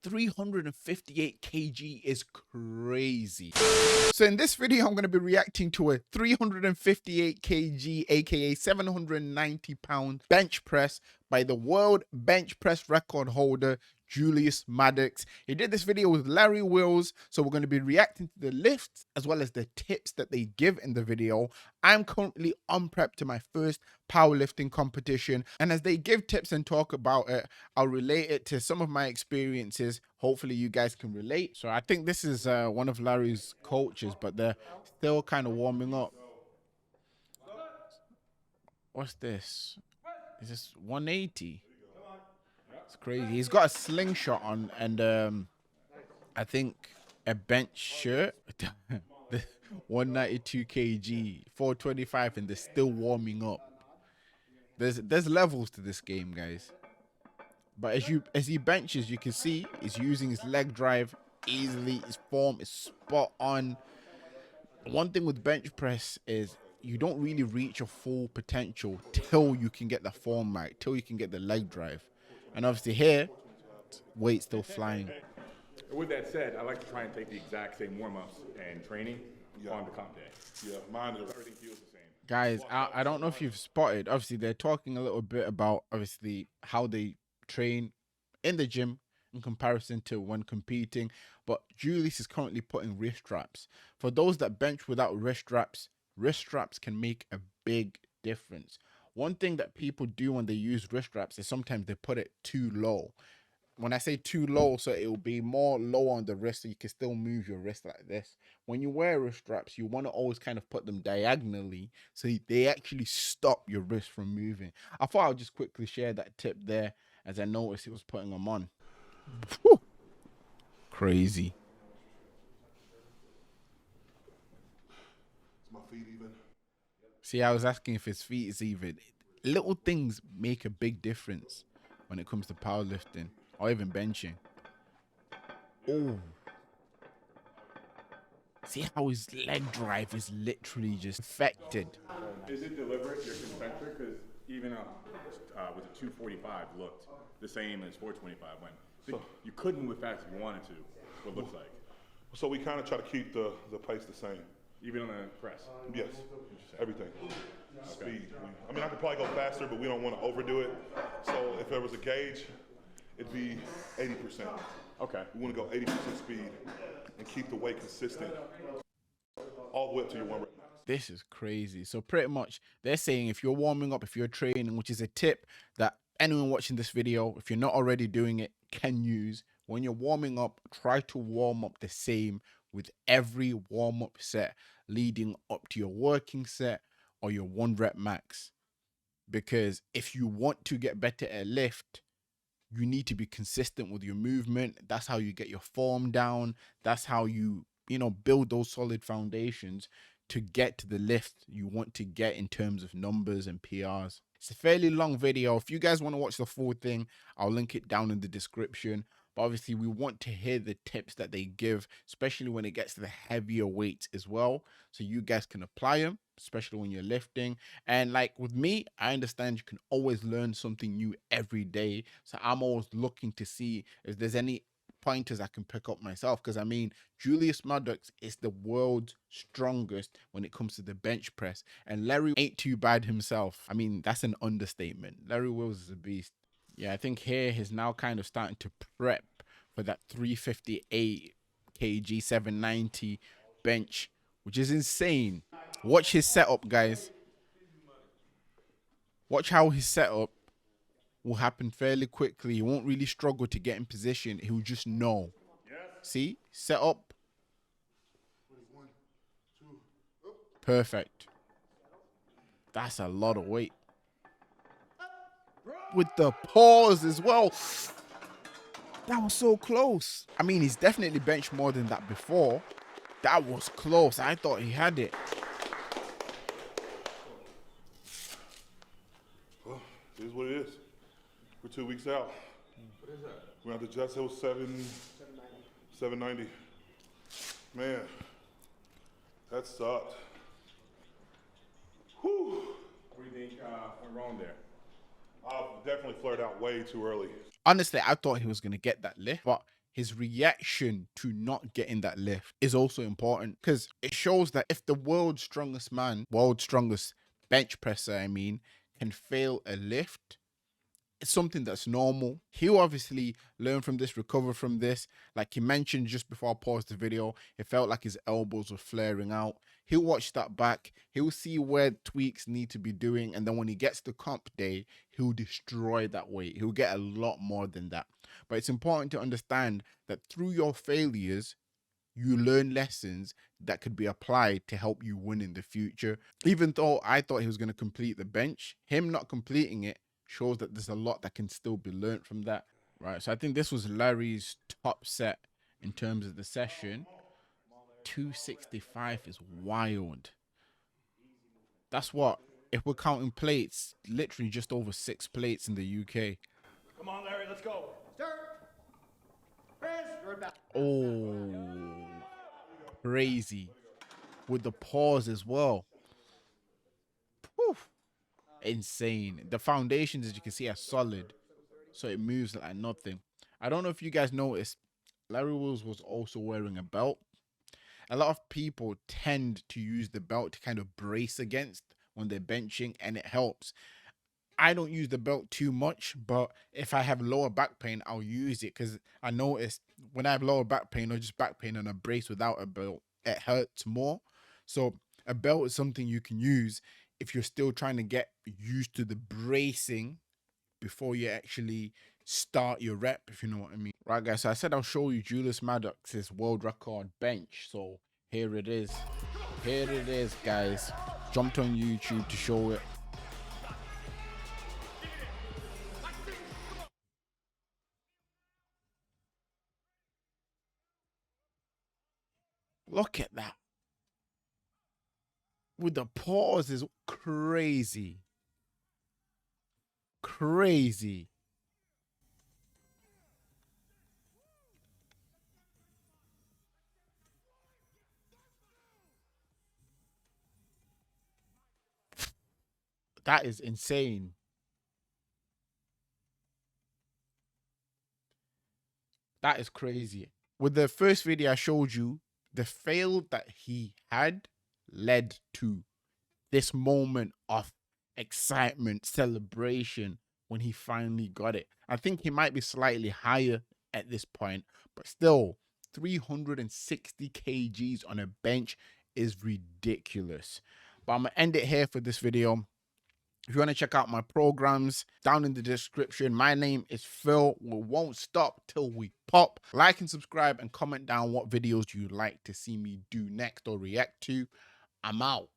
358 kg is crazy. So in this video, I'm going to be reacting to a 358 kg, aka 790 pound bench press by the world bench press record holder, Julius Maddox. He did this video with Larry Wills, so we're going to be reacting to the lifts as well as the tips that they give in the video. I'm currently on prep to my first powerlifting competition, and as they give tips and talk about it, I'll relate it to some of my experiences. Hopefully you guys can relate. So I think this is one of Larry's coaches, but they're still kind of warming up. What's this? Is this 180? It's crazy. He's got a slingshot on and I think a bench shirt. 192 kg, 425, and they're still warming up. There's levels to this game, guys. But as he benches, you can see he's using his leg drive easily. His form is spot on. One thing with bench press is you don't really reach your full potential till you can get the form right, till you can get the leg drive. And obviously here, weight's still flying. With that said, I like to try and take the exact same warm-ups and training on the comp day. Yeah, mine is. Everything feels the same. Guys, I don't know if you've spotted, obviously they're talking a little bit about obviously how they train in the gym in comparison to when competing, but Julius is currently putting wrist straps. For those that bench without wrist straps can make a big difference. One thing that people do when they use wrist straps is sometimes they put it too low. When I say too low, so it will be more low on the wrist so you can still move your wrist like this. When you wear wrist straps, you want to always kind of put them diagonally so they actually stop your wrist from moving. I thought I'll just quickly share that tip there as I noticed it was putting them on. Whew. Crazy. Is my feet even? See, I was asking if his feet is even. Little things make a big difference when it comes to powerlifting or even benching. Oh. See how his leg drive is literally just affected. Is it deliberate, you're concentric? Because even with a 245 looked the same as 425 when you couldn't move fast if you wanted to, what it looks like. So we kind of try to keep the pace the same. Even on the press? Yes, everything. Speed. I mean, I could probably go faster, but we don't want to overdo it. So if there was a gauge, it'd be 80%. Okay. We want to go 80% speed and keep the weight consistent all the way up to your 1 rep. This is crazy. So pretty much they're saying if you're warming up, if you're training, which is a tip that anyone watching this video, if you're not already doing it, can use. When you're warming up, try to warm up the same with every warm-up set leading up to your working set or your 1 rep max. Because if you want to get better at lift, you need to be consistent with your movement. That's how you get your form down. That's how you build those solid foundations to get to the lift you want to get in terms of numbers and PRs. It's a fairly long video. If you guys want to watch the full thing, I'll link it down in the description. But obviously we want to hear the tips that they give, especially when it gets to the heavier weights as well, so you guys can apply them, especially when you're lifting. And like with me, I understand you can always learn something new every day, so I'm always looking to see if there's any pointers I can pick up myself, because I mean, Julius Maddox is the world's strongest when it comes to the bench press, and Larry ain't too bad himself. I mean, that's an understatement. Larry Wills is a beast. Yeah, I think here he's now kind of starting to prep for that 358 kg 790 bench, which is insane. Watch his setup, guys. Watch how his setup will happen fairly quickly. He won't really struggle to get in position. He'll just know. See? Set up. Perfect. That's a lot of weight. With the pause as well. That was so close. I mean, he's definitely benched more than that before. That was close. I thought he had it. Well, it is what it is. We're 2 weeks out. What is that? We're at the Jets. It was 790. Man, that sucked. Whew. What do you think went wrong there? Definitely flared out way too early. Honestly, I thought he was going to get that lift, but his reaction to not getting that lift is also important, because it shows that if the world's strongest bench presser, can fail a lift, it's something that's normal. He'll obviously learn from this, recover from this. Like he mentioned just before I paused the video, it felt like his elbows were flaring out. He'll watch that back. He'll see where tweaks need to be doing. And then when he gets to comp day, he'll destroy that weight. He'll get a lot more than that. But it's important to understand that through your failures, you learn lessons that could be applied to help you win in the future. Even though I thought he was going to complete the bench, him not completing it shows that there's a lot that can still be learned from that. Right, so I think this was Larry's top set in terms of the session. 265 is wild. That's what, if we're counting plates, literally just over 6 plates in the UK. Come on, Larry, let's go. Oh, crazy. With the pause as well. Poof. Insane. The foundations, as you can see, are solid, so it moves like nothing. I don't know if you guys noticed, Larry Wheels was also wearing a belt. A lot of people tend to use the belt to kind of brace against when they're benching, and it helps. I don't use the belt too much, but if I have lower back pain, I'll use it, because I noticed when I have lower back pain or just back pain and a brace without a belt, it hurts more. So a belt is something you can use if you're still trying to get used to the bracing before you actually start your rep, if you know what I mean. Right, guys, so I said I'll show you Julius Maddox's world record bench. So here it is. Here it is, guys. Jumped on YouTube to show it. Look at that. With the pause is crazy. Crazy. That is insane. That is crazy. With the first video I showed you, the fail that he had led to this moment of excitement, celebration when he finally got it. I think he might be slightly higher at this point, but still 360 kgs on a bench is ridiculous. But I'm gonna end it here for this video. If you want to check out my programs, down in the description. My name is Phil. We won't stop till we pop. Like and subscribe and comment down what videos you'd like to see me do next or react to. I'm out.